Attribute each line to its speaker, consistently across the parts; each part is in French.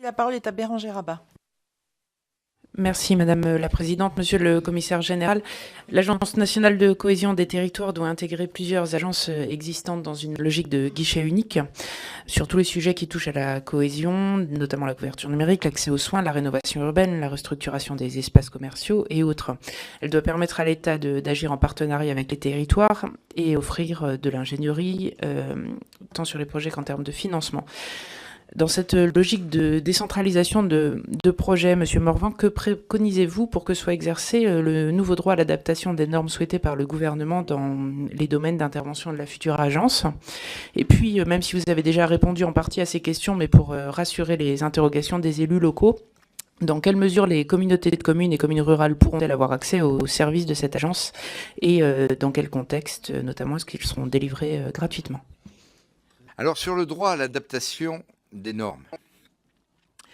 Speaker 1: La parole est à Bérengère Abba.
Speaker 2: Merci Madame la Présidente, Monsieur le Commissaire général. L'Agence nationale de cohésion des territoires doit intégrer plusieurs agences existantes dans une logique de guichet unique sur tous les sujets qui touchent à la cohésion, notamment la couverture numérique, l'accès aux soins, la rénovation urbaine, la restructuration des espaces commerciaux et autres. Elle doit permettre à l'État d'agir en partenariat avec les territoires et offrir de l'ingénierie, tant sur les projets qu'en termes de financement. Dans cette logique de décentralisation de projets, Monsieur Morvan, que préconisez-vous pour que soit exercé le nouveau droit à l'adaptation des normes souhaitées par le gouvernement dans les domaines d'intervention de la future agence? Et puis, même si vous avez déjà répondu en partie à ces questions, mais pour rassurer les interrogations des élus locaux, dans quelle mesure les communautés de communes et communes rurales pourront-elles avoir accès aux services de cette agence et dans quel contexte, notamment, est-ce qu'ils seront délivrés gratuitement?
Speaker 3: Alors, sur le droit à l'adaptation des normes,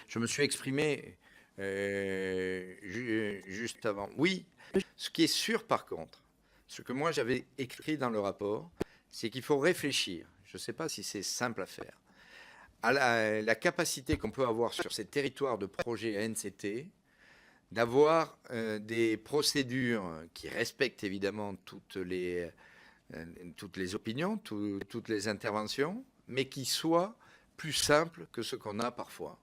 Speaker 3: je me suis exprimé juste avant. Oui, ce qui est sûr par contre, ce que moi j'avais écrit dans le rapport, c'est qu'il faut réfléchir, je ne sais pas si c'est simple à faire, à la capacité qu'on peut avoir sur ces territoires de projet NCT, d'avoir des procédures qui respectent évidemment toutes les opinions, toutes les interventions, mais qui soient plus simple que ce qu'on a parfois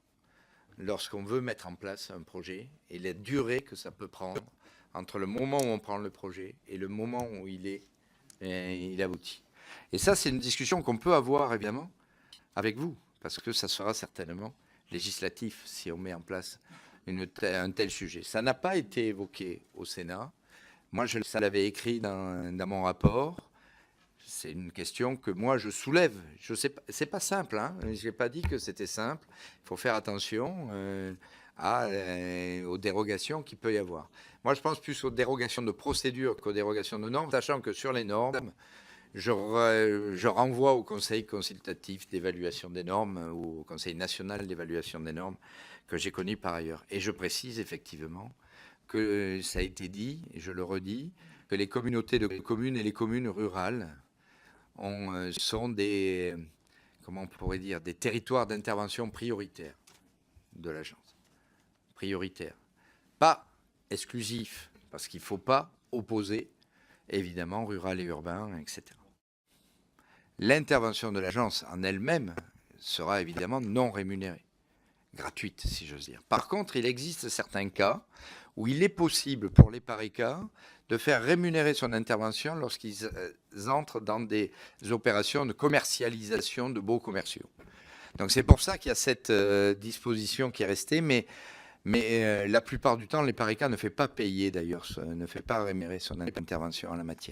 Speaker 3: lorsqu'on veut mettre en place un projet et la durée que ça peut prendre entre le moment où on prend le projet et le moment où il aboutit. Et ça, c'est une discussion qu'on peut avoir évidemment avec vous, parce que ça sera certainement législatif si on met en place un tel sujet. Ça n'a pas été évoqué au Sénat. Moi, ça l'avais écrit dans mon rapport. C'est une question que moi je soulève. Je sais pas, c'est pas simple. Je n'ai pas dit que c'était simple. Il faut faire attention aux dérogations qu'il peut y avoir. Moi, je pense plus aux dérogations de procédure qu'aux dérogations de normes, sachant que sur les normes, je renvoie au Conseil consultatif d'évaluation des normes ou au Conseil national d'évaluation des normes que j'ai connu par ailleurs. Et je précise effectivement que ça a été dit, et je le redis, que les communautés de communes et les communes rurales sont des, comment on pourrait dire, des territoires d'intervention prioritaires de l'agence. Prioritaires. Pas exclusifs, parce qu'il ne faut pas opposer, évidemment, rural et urbain, etc. L'intervention de l'agence en elle-même sera évidemment non rémunérée, gratuite, si j'ose dire. Par contre, il existe certains cas où il est possible, pour les pareils cas, de faire rémunérer son intervention lorsqu'ils entrent dans des opérations de commercialisation de baux commerciaux. Donc c'est pour ça qu'il y a cette disposition qui est restée, mais la plupart du temps, les pareils cas ne fait pas payer d'ailleurs, ne fait pas rémunérer son intervention en la matière.